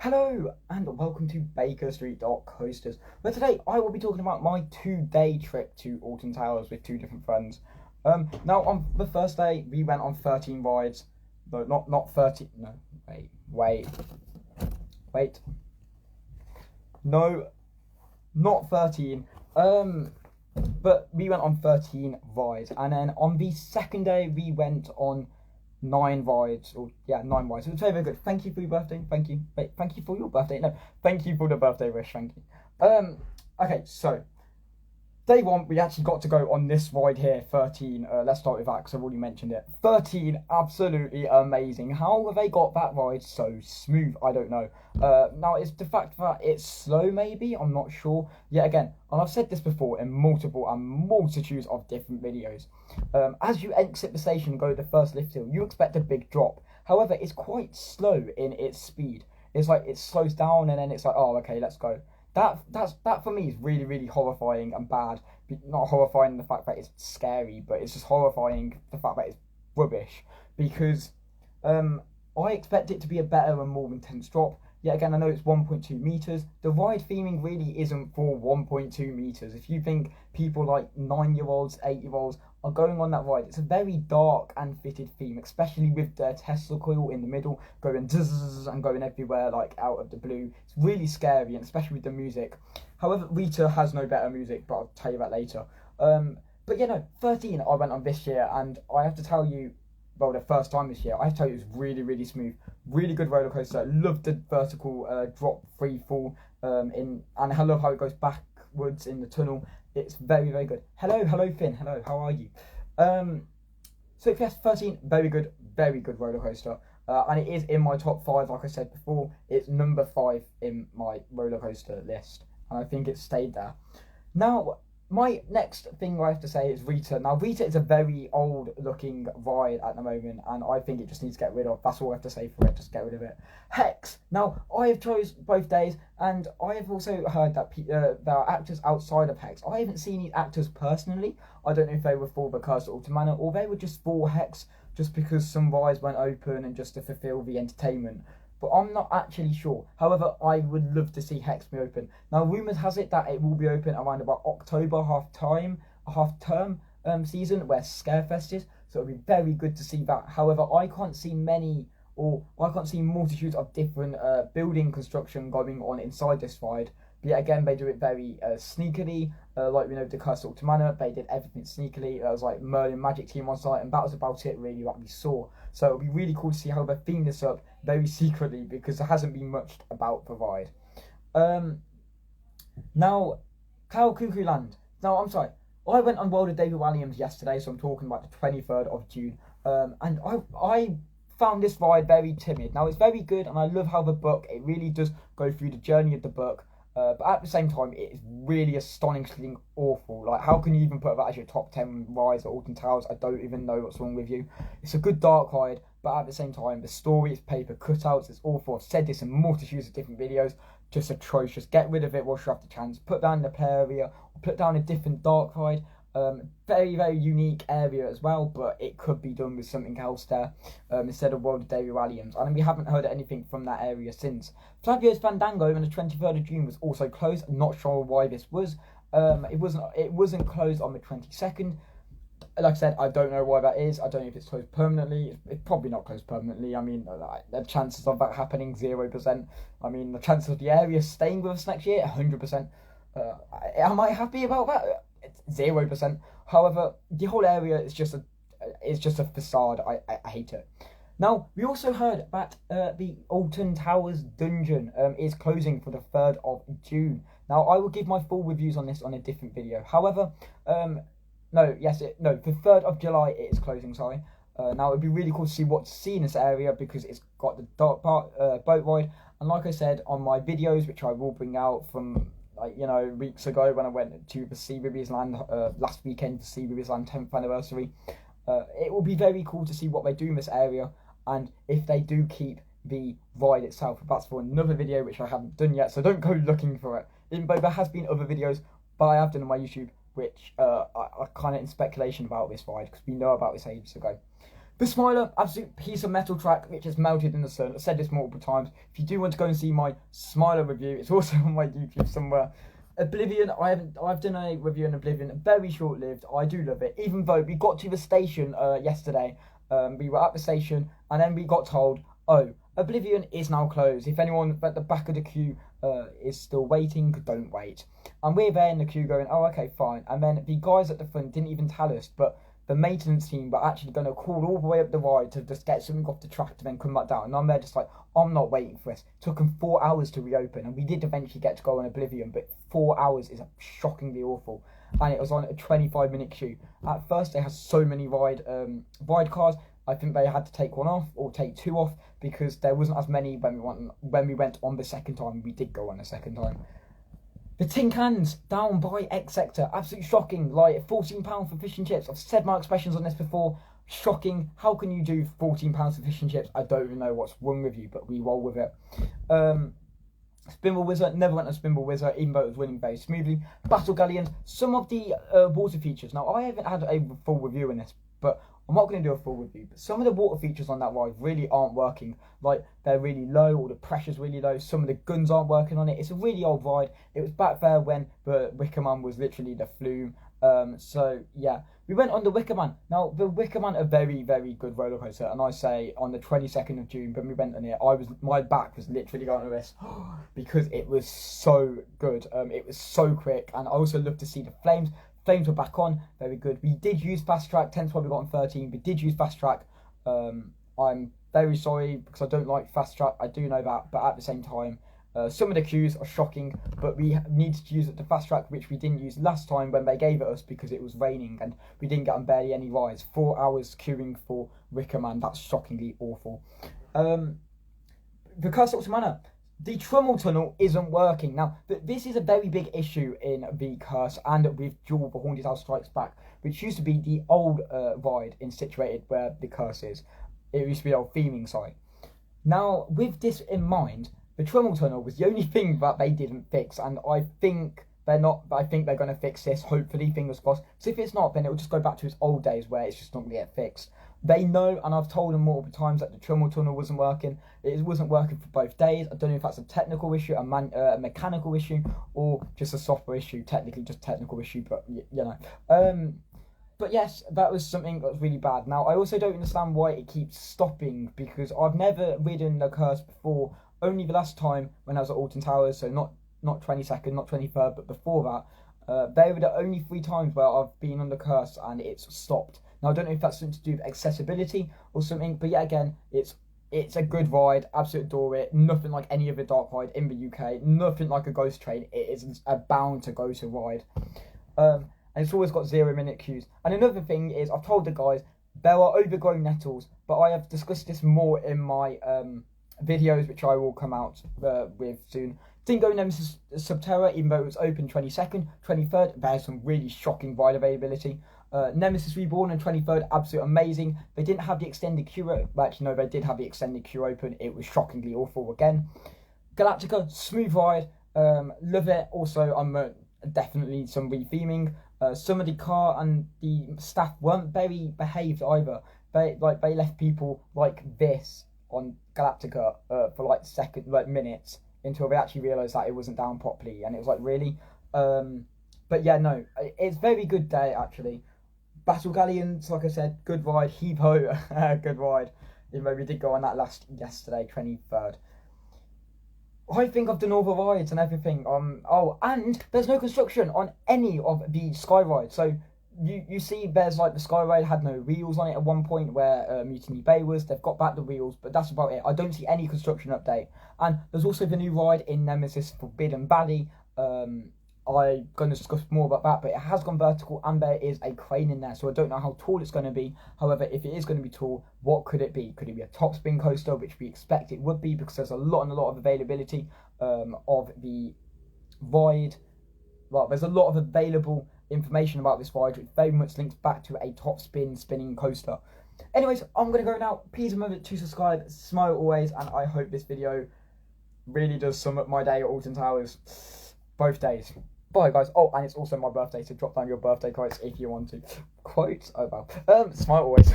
Hello and welcome to Bakerstreet.coasters, where today I will be talking about my 2-day trip to Alton Towers with two different friends. Now on the first day we went on 13 rides. No, not 13. No, wait. No, not 13. But we went on 13 rides, and then on the second day we went on 9 rides. Or yeah, 9 rides. It was very, very good. Thank you for your birthday. Thank you. Wait, thank you for your birthday. No, thank you for the birthday wish. Thank you. Okay, so day 1 we actually got to go on this ride here, 13. Let's start with that because I've already mentioned it. 13, absolutely amazing. How have they got that ride so smooth? I don't know. Now it's the fact that it's slow, maybe, I'm not sure. Yet again, and I've said this before in multitudes of different videos. As you exit the station and go to the first lift hill, you expect a big drop. However, it's quite slow in its speed. It's like it slows down and then it's like, oh, okay, let's go. That for me is really, really horrifying and bad. Not horrifying in the fact that it's scary, but it's just horrifying the fact that it's rubbish. Because I expect it to be a better and more intense drop. Yet again, I know it's 1.2 meters. The ride theming really isn't for 1.2 meters. If you think people like 9-year-olds, 8-year-olds are going on that ride, it's a very dark and fitted theme, especially with the Tesla coil in the middle going zzz and going everywhere like out of the blue. It's really scary, and especially with the music. However, Rita has no better music, but I'll tell you that later. But yeah, no, 13 I went on this year, and I have to tell you, well, the first time this year, I have to tell you, it was really, really smooth. Really good roller coaster. Loved the vertical drop free fall and I love how it goes backwards in the tunnel. It's very, very good. Hello Finn. Hello, how are you? So yes, 13, very good roller coaster. And it is in my top 5, like I said before. It's number 5 in my roller coaster list, and I think it stayed there. Now, my next thing I have to say is Rita. Now, Rita is a very old-looking ride at the moment, and I think it just needs to get rid of. That's all I have to say for it. Just get rid of it. Hex. Now, I have chose both days, and I have also heard that there are actors outside of Hex. I haven't seen these actors personally. I don't know if they were for the Curse of Alton Manor, or they were just for Hex, just because some rides went open and just to fulfill the entertainment. But I'm not actually sure. However, I would love to see Hex be open. Now, rumours has it that it will be open around about October half-term season, where Scarefest is. So it'll be very good to see that. However, I can't see multitudes of different building construction going on inside this ride. But yet again, they do it very sneakily. Like we know the Curse of Alton Manor, they did everything sneakily. There was like Merlin Magic Team on site, and that was about it really what we saw. So it'll be really cool to see how they theme this up very secretly, because there hasn't been much about the ride. Now, Cloud Cuckoo Land. Now, I'm sorry, I went on World of David Walliams yesterday, so I'm talking about the 23rd of June. And I found this ride very timid. Now, it's very good, and I love how the book, it really does go through the journey of the book. But at the same time, it is really astonishingly awful. Like, how can you even put that as your top 10 rides at Alton Towers? I don't even know what's wrong with you. It's a good dark ride, but at the same time, the story is paper cutouts. It's awful. I've said this in multitudes of different videos. Just atrocious. Get rid of it whilst you have the chance. Put down the play area, or put down a different dark ride. Very, very unique area as well, but it could be done with something else there instead of World of David Walliams. And we haven't heard anything from that area since. Flavio's Fandango on the 23rd of June was also closed. I'm not sure why this was. It wasn't closed on the 22nd. Like I said, I don't know why that is. I don't know if it's closed permanently. It's probably not closed permanently. I mean, the chances of that happening, 0%. I mean, the chances of the area staying with us next year, 100%. Am I happy about that? 0%. However, the whole area is just a facade. I hate it. Now, we also heard that the Alton Towers dungeon is closing for the 3rd of June. Now, I will give my full reviews on this on a different video. However, the 3rd of July it is closing, sorry. Now, it'd be really cool to see what's seen in this area, because it's got the dark part, boat ride. And like I said on my videos, which I will bring out from weeks ago when I went to the Sea Rivers Land last weekend, the Sea Rivers Land 10th anniversary. It will be very cool to see what they do in this area, and if they do keep the ride itself. That's for another video which I haven't done yet, so don't go looking for it. Even though there has been other videos, but I have done on my YouTube, which are kind of in speculation about this ride, because we know about this ages ago. The Smiler, absolute piece of metal track which is melted in the sun. I've said this multiple times. If you do want to go and see my Smiler review, it's also on my YouTube somewhere. Oblivion, I've done a review on Oblivion, very short-lived. I do love it, even though we got to the station yesterday. We were at the station, and then we got told, oh, Oblivion is now closed. If anyone at the back of the queue is still waiting, don't wait. And we're there in the queue going, oh, okay, fine. And then the guys at the front didn't even tell us, but the maintenance team were actually going to crawl all the way up the ride to just get something off the track to then come back down. And I'm there just like, I'm not waiting for this. It took them 4 hours to reopen, and we did eventually get to go on Oblivion, but 4 hours is shockingly awful. And it was on a 25-minute queue. At first, they had so many ride cars. I think they had to take one off or take two off because there wasn't as many when we went on the second time. We did go on the second time. The tin cans down by X Sector, absolutely shocking. Like £14 for fish and chips. I've said my expressions on this before. Shocking. How can you do £14 for fish and chips? I don't even know what's wrong with you, but we roll with it. Spinball Wizard, never went on Spinball Wizard, even though it was winning very smoothly. Battle Galleons, some of the water features. Now, I haven't had a full review in this, but I'm not going to do a full review. But some of the water features on that ride really aren't working. Like, they're really low, or the pressure's really low. Some of the guns aren't working on it. It's a really old ride. It was back there when the Wicker Man was literally the flume. So, yeah. We went on the Wicker Man. Now, the Wicker Man, a very, very good roller coaster. And I say, on the 22nd of June, when we went on it, my back was literally going to this because it was so good. It was so quick. And I also loved to see the flames. Flames were back on, very good. We did use fast track, hence why we got on 13. We did use fast track. I'm very sorry because I don't like fast track. I do know that, but at the same time, some of the queues are shocking. But we needed to use the fast track, which we didn't use last time when they gave it us because it was raining and we didn't get on barely any rides. 4 hours queuing for Wicker Man. That's shockingly awful. The Curse of Manor. The Trummel Tunnel isn't working. Now, this is a very big issue in the Curse and with Jewel the Haunted House Strikes Back, which used to be the old ride situated where the Curse is. It used to be the old theming side. Now, with this in mind, the Trummel Tunnel was the only thing that they didn't fix, and I think they're going to fix this, hopefully, fingers crossed. So if it's not, then it will just go back to its old days where it's just not going to get fixed. They know, and I've told them multiple times, that the Trummel Tunnel wasn't working. It wasn't working for both days. I don't know if that's a technical issue, a mechanical issue, or just a software issue. Technically, just a technical issue, but you know. But yes, that was something that was really bad. Now, I also don't understand why it keeps stopping, because I've never ridden the Curse before. Only the last time when I was at Alton Towers, so not 22nd, not 23rd, but before that. They were the only 3 times where I've been on the Curse and it's stopped. Now, I don't know if that's something to do with accessibility or something, but yet again, it's a good ride, absolutely adore it. Nothing like any other dark ride in the UK, nothing like a Ghost Train. It is a bound to go to ride. And it's always got 0-minute queues. And another thing is, I've told the guys, there are overgrown nettles, but I have discussed this more in my videos, which I will come out with soon. Didn't go Nemesis Subterra, even though it was open 22nd, 23rd. There's some really shocking ride availability. Nemesis Reborn and 23rd, absolutely amazing. They didn't have the extended queue. Well, actually, no, they did have the extended queue open. It was shockingly awful again. Galactica, smooth ride. Love it. Also, I'm definitely some retheming. Some of the car and the staff weren't very behaved either. They left people like this on Galactica for minutes until they actually realised that it wasn't down properly, and it was like, really? But yeah, no, it's a very good day actually. Battle Galleons, like I said, good ride. Heave ho, good ride. Even though we did go on that yesterday, 23rd. I think I've done all the rides and everything. Oh, and there's no construction on any of the Sky rides. So you see, there's like the Sky ride had no wheels on it at one point where Mutiny Bay was. They've got back the wheels, but that's about it. I don't see any construction update. And there's also the new ride in Nemesis Forbidden Valley. I'm going to discuss more about that, but it has gone vertical and there is a crane in there, so I don't know how tall it's going to be. However, if it is going to be tall, what could it be? Could it be a top spin coaster, which we expect it would be, because there's a lot of availability of the ride. Well, there's a lot of available information about this ride, which very much links back to a top spinning coaster. Anyways, I'm going to go now. Please remember to subscribe, smile always, and I hope this video really does sum up my day at Alton Towers. Both days. Bye, guys. Oh, and it's also my birthday, so drop down your birthday quotes if you want to. Quotes? Oh, well. Smile always.